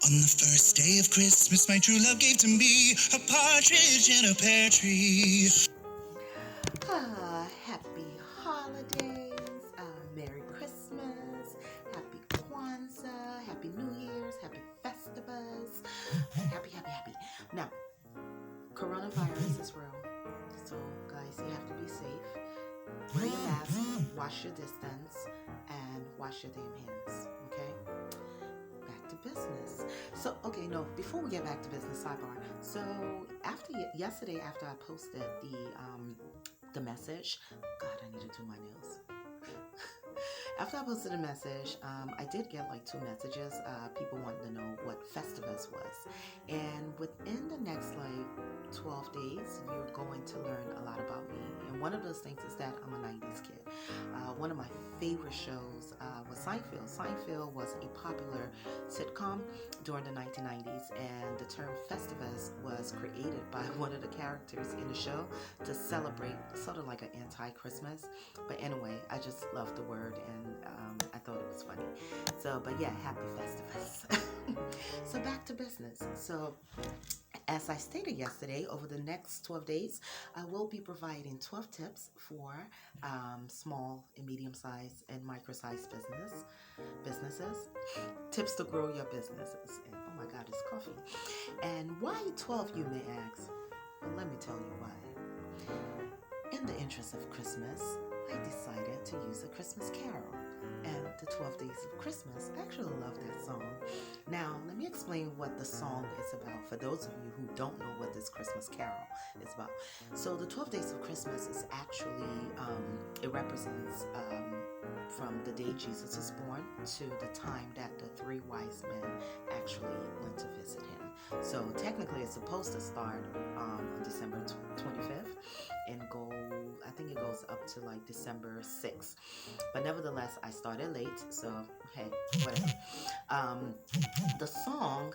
On the first day of Christmas, my true love gave to me a partridge in a pear tree. Happy holidays, Merry Christmas, Happy Kwanzaa, Happy New Year's, Happy Festivus, happy. Now, coronavirus is real, so guys, you have to be safe. Wear your mask, wash your distance, and wash your damn hands, okay? Back to business. So, okay, no, before we get back to business, sidebar. So, yesterday, after I posted the message, God, I need to do my nails. After I posted a message, I did get like 2 messages. People wanted to know what Festivus was. And within the next like 12 days, you're going to learn a lot about me. And one of those things is that I'm a 90s kid. One of my favorite shows was Seinfeld. Seinfeld was a popular sitcom during the 1990s, and the term Festivus was created by one of the characters in the show to celebrate sort of like an anti-Christmas. But anyway, I just loved the word, and I thought it was funny. So, but yeah, happy Festivus. So back to business. So as I stated yesterday, over the next 12 days, I will be providing 12 tips for small and medium-sized and micro-sized businesses. Tips to grow your businesses. And oh my God, it's coffee. And why 12, you may ask? Well, let me tell you why. In the interest of Christmas, I decided to use A Christmas Carol and the 12 Days of Christmas. I actually love that song. Now, let me explain what the song is about for those of you who don't know what this Christmas Carol is about. So, the 12 Days of Christmas is actually, it represents from the day Jesus was born to the time that the 3 wise men actually went to visit him. So, technically, it's supposed to start on December 25th and I think it goes up to like December 6th. But nevertheless, I started late, so hey, whatever. The song,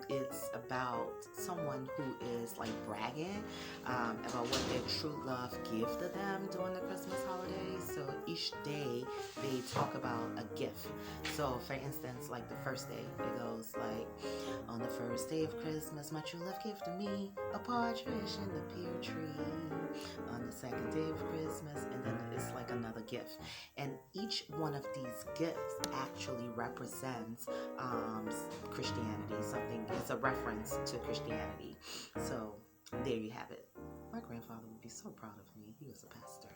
it's about someone who is like bragging about what their true love give to them during the Christmas holidays. So each day they talk about a gift. So for instance, like the first day, it goes like, on the first day of Christmas, my true love gave to me a partridge in the pear tree. On the second day of Christmas, and then it's like another gift. And each one of these gifts actually represents Christianity. It's a reference to Christianity. So there you have it. My grandfather would be so proud of me. He was a pastor.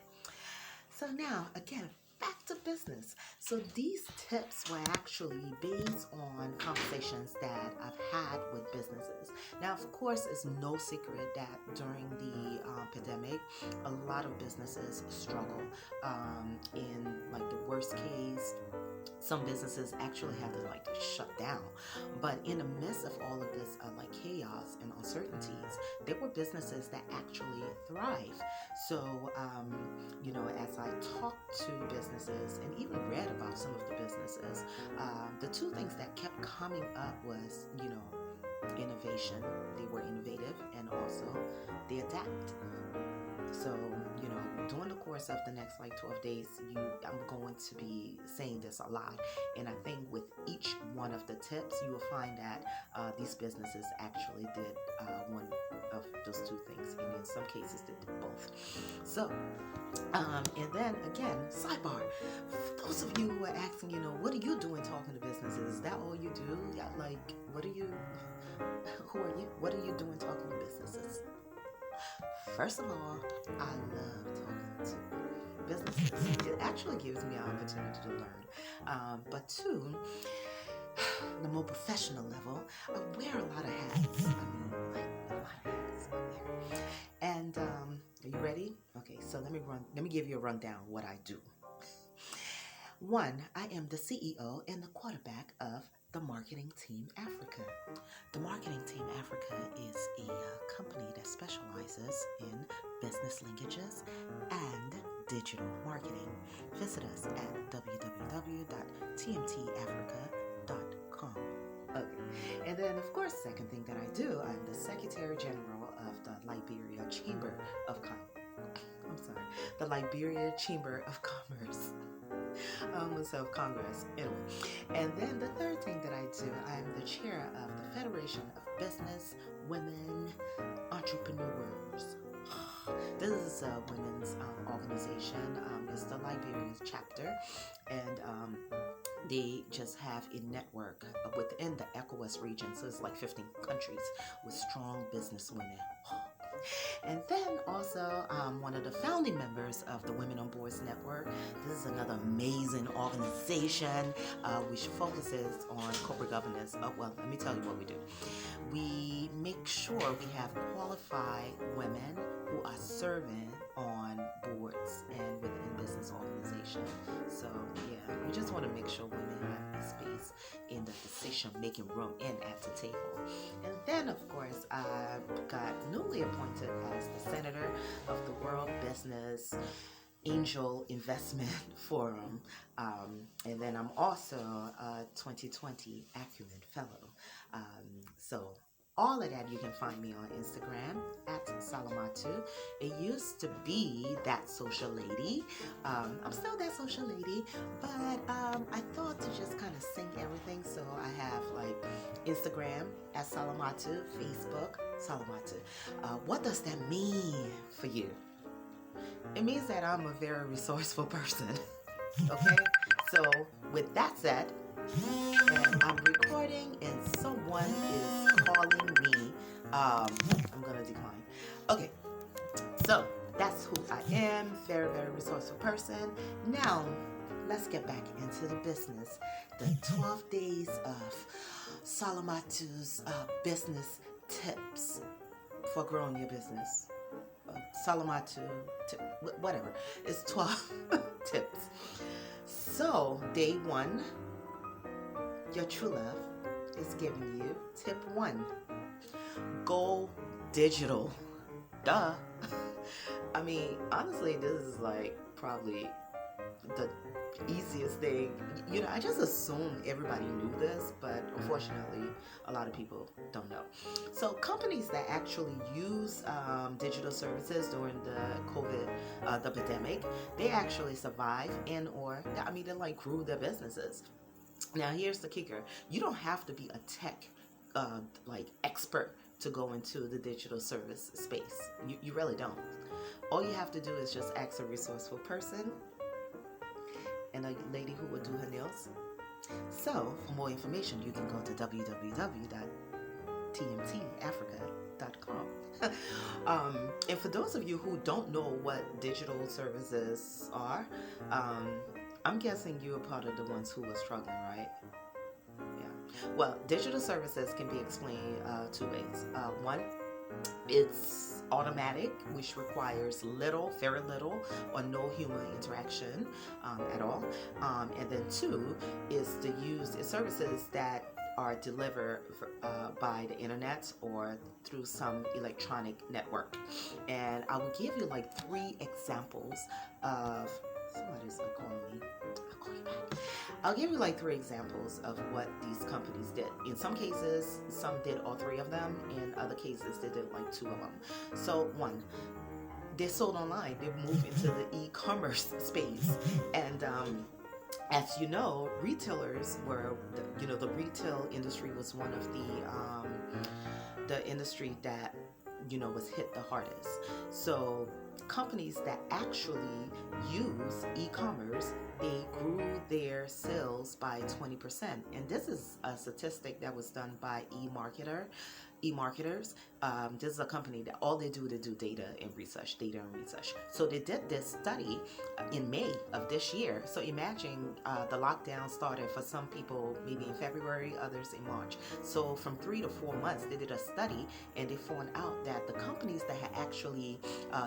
So now, again, back to business. So these tips were actually based on conversations that I've had with businesses. Now, of course, it's no secret that during the pandemic, a lot of businesses struggle. In like the worst case, some businesses actually had to like shut down. But in the midst of all of this like chaos and uncertainties, there were businesses that actually thrive. So as I talked to businesses and even read about some of the businesses, the 2 things that kept coming up was innovation. They were innovative, and also they adapt. So, during the course of the next like 12 days, I'm going to be saying this a lot. And I think with each one of the tips, you will find that these businesses actually did one of those 2 things. And in some cases, they did both. So, and then again, sidebar. For those of you who are asking, what are you doing talking to businesses? Is that all you do? Yeah, like, who are you? What are you doing talking to businesses? First of all, I love talking to businesses. It actually gives me an opportunity to learn. But 2, the more professional level, I wear a lot of hats. Like a lot of hats I wear. And are you ready? Okay, so let me give you a rundown of what I do. 1, I am the CEO and the quarterback of the Marketing Team Africa. The Marketing Team Africa is a company that specializes in business linkages and digital marketing. Visit us at www.tmtafrica.com. Okay, and then of course, second thing that I do, I'm the Secretary General of the Liberia Chamber of Commerce. I'm the Liberia Chamber of Commerce. Myself, Congress, anyway. And then the third thing that I do, I am the chair of the Federation of Business Women Entrepreneurs. This is a women's organization. It's the Liberian chapter, and they just have a network within the ECOWAS region. So it's like 15 countries with strong business women. And then also one of the founding members of the Women on Boards Network. This is another amazing organization which focuses on corporate governance. Well, let me tell you what we do. We make sure we have qualified women who are serving on boards and within business organizations. So yeah, we just want to make sure women have a space in the decision-making room and at the table. And then, of course, I got newly appointed as the Senator of the World Business Angel Investment Forum. And then I'm also a 2020 Acumen Fellow. So all of that you can find me on Instagram at Salamatu. It used to be That Social Lady. I'm still That Social Lady, but I thought to just kind of sync everything. So I have like Instagram at Salamatu, Facebook Salamatu. What does that mean for you? It means that I'm a very resourceful person. Okay? So with that said, and I'm recording and someone is calling me. I'm gonna decline. Okay, so that's who I am. Very, very resourceful person. Now let's get back into the business. The 12 days of Salamatu's business tips for growing your business. Salamatu, whatever. It's 12 tips. So day 1. Your true love is giving you tip 1. Go digital. Duh. I mean, honestly, this is like probably the easiest thing. You know, I just assumed everybody knew this, but unfortunately, a lot of people don't know. So companies that actually use digital services during the COVID, the pandemic, they actually survive and or, I mean, they like grew their businesses. Now, here's the kicker. You don't have to be a tech like expert to go into the digital service space. You really don't. All you have to do is just ask a resourceful person and a lady who will do her nails. So, for more information, you can go to www.tmtafrica.com. And for those of you who don't know what digital services are, I'm guessing you're part of the ones who were struggling, right? Yeah. Well, digital services can be explained 2 ways. One, it's automatic, which requires very little or no human interaction at all. And then 2 is to use services that are delivered by the internet or through some electronic network. And I will give you like 3 examples of somebody's like calling me. I'll call you back. I'll give you like 3 examples of what these companies did. In some cases, some did all 3 of them. In other cases, they did like 2 of them. So 1, they sold online. They moved into the e-commerce space. And as you know, retailers were, the retail industry was one of the industry that, was hit the hardest. So companies that actually use e-commerce, they grew their sales by 20%. And this is a statistic that was done by eMarketers. This is a company that all they do data and research. So they did this study in May of this year. So imagine the lockdown started for some people maybe in February, others in March. So from 3 to 4 months, they did a study and they found out that the companies that had actually,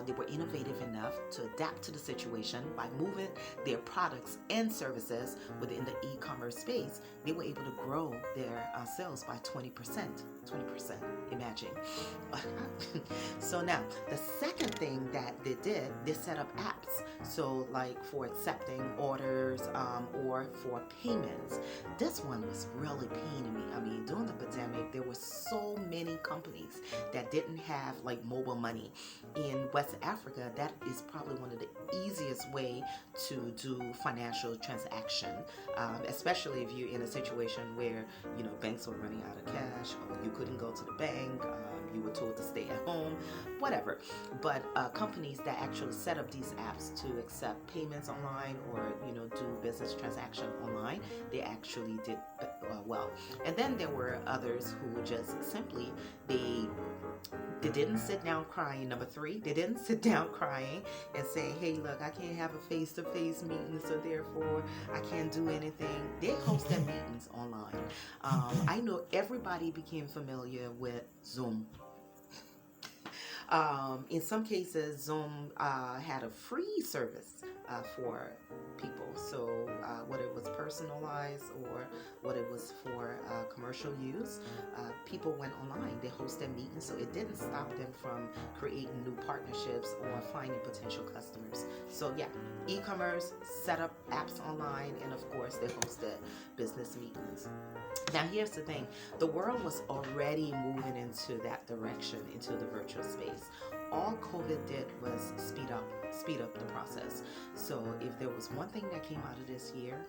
they were innovative enough to adapt to the situation by moving their products and services within the e-commerce space, they were able to grow their sales by 20%. Imagine. So now, the second thing that they did, they set up apps. So like for accepting orders or for payments. This one was really paining me. I mean, during the pandemic, there were so many companies that didn't have like mobile money. In West Africa, that is probably one of the easiest way to do financial transaction, especially if you're in a situation where banks were running out of cash, or you couldn't go to the bank, you were told to stay at home, whatever. But companies that actually set up these apps to accept payments online or do business transaction online, they actually did well. And then there were others who just simply they didn't sit down crying. Number three, they didn't sit down crying and say, hey, look, I can't have a face-to-face meeting, so therefore I can't do anything. They hosted meetings online. I know everybody became familiar with Zoom. In some cases, Zoom had a free service for people. So whether it was personalized or whether it was for commercial use, people went online. They hosted meetings, so it didn't stop them from creating new partnerships or finding potential customers. So yeah, e-commerce, set up apps online, and of course they hosted business meetings. Now here's the thing, the world was already moving into that direction, into the virtual space. All COVID did was speed up the process. So if there was one thing that came out of this year,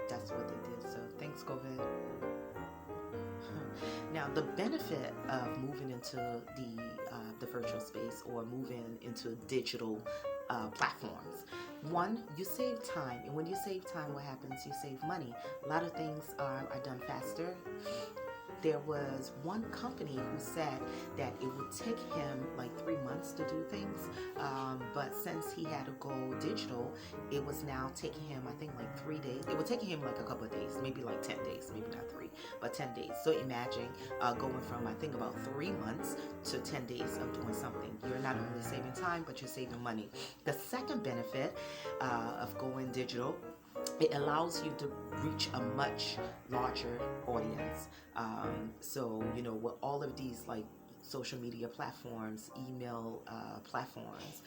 that's what they did. So thanks, COVID. Now the benefit of moving into the virtual space or moving into digital platforms. One, you save time, and when you save time, what happens? You save money. A lot of things are done faster. There was one company who said that it would take him like 3 months to do things, but since he had to go digital, it was now taking him, I think, like 3 days. It was taking him like a couple of days, maybe like 10 days, maybe not 3, but 10 days. So imagine going from, I think, about 3 months to 10 days of doing something. You're not only saving time, but you're saving money. The second benefit of going digital, it allows you to reach a much larger audience. So, with all of these like social media platforms, email platforms,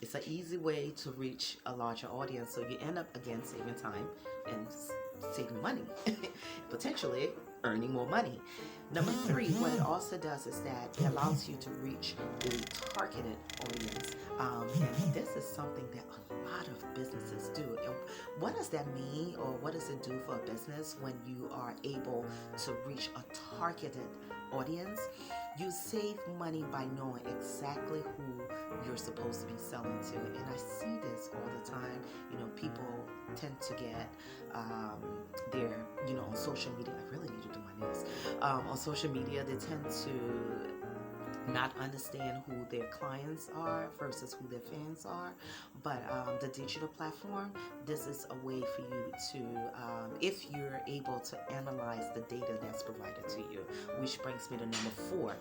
it's an easy way to reach a larger audience. So you end up, again, saving time and saving money, potentially earning more money. Number three, what it also does is that it allows you to reach a targeted audience. And this is something that a lot of businesses do. And what does that mean, or what does it do for a business when you are able to reach a targeted audience? You save money by knowing exactly who you're supposed to be selling to. And I see this all the time. People tend to get their, on social media. I really need to do my nails. On social media, they tend to not understand who their clients are versus who their fans are. But the digital platform, this is a way for you to, if you're able to analyze the data that's provided to you, which brings me to number 4.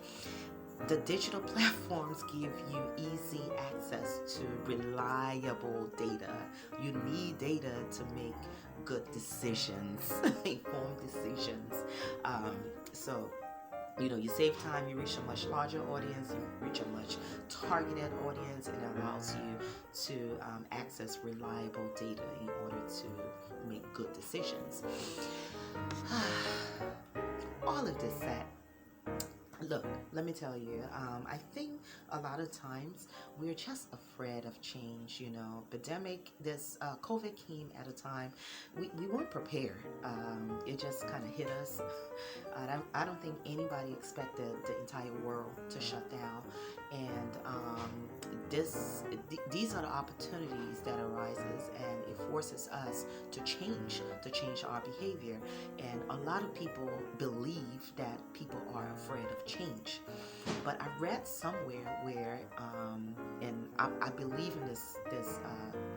The digital platforms give you easy access to reliable data. You need data to make good decisions, informed decisions. So you save time, you reach a much larger audience, you reach a much targeted audience, and it allows you to access reliable data in order to make good decisions. All of this said, look, let me tell you, I think a lot of times we're just afraid of change. Pandemic, this COVID came at a time we weren't prepared. It just kind of hit us. I don't think anybody expected the entire world to shut down, and these are the opportunities that arises, and it forces us to change our behavior. And a lot of people believe that people are afraid of change, but I read somewhere where, and I believe in this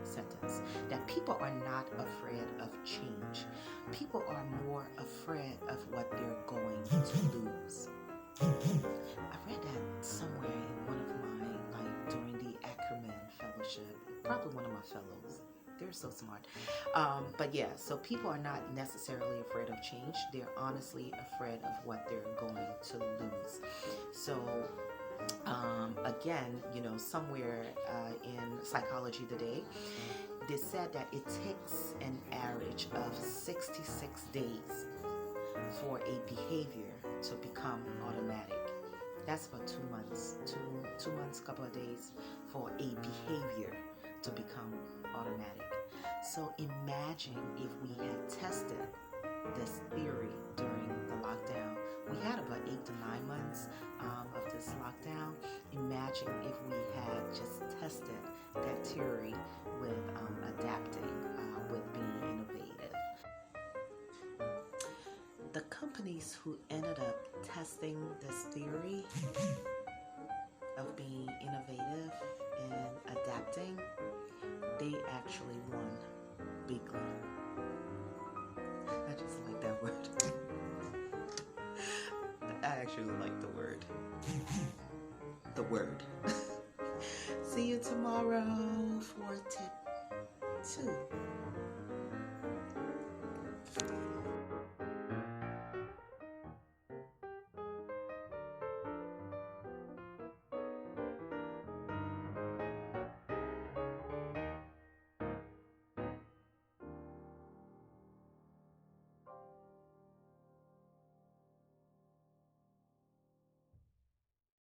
sentence, that people are not afraid of change. People are more afraid of what they're going to lose. I read that somewhere in one of my, during the Ackerman Fellowship, probably one of my fellows They're so smart. But yeah, so people are not necessarily afraid of change. They're honestly afraid of what they're going to lose. So again, somewhere in Psychology Today, they said that it takes an average of 66 days for a behavior to become automatic. That's about 2 months, 2 months, couple of days for a behavior to become automatic. So imagine if we had tested this theory during the lockdown. We had about 8 to 9 months of this lockdown. Imagine if we had just tested that theory with adapting, with being innovative. The companies who ended up testing this theory of being innovative and adapting, they actually won bigly. I just like that word. I actually like the word. The word. See you tomorrow for tip 2.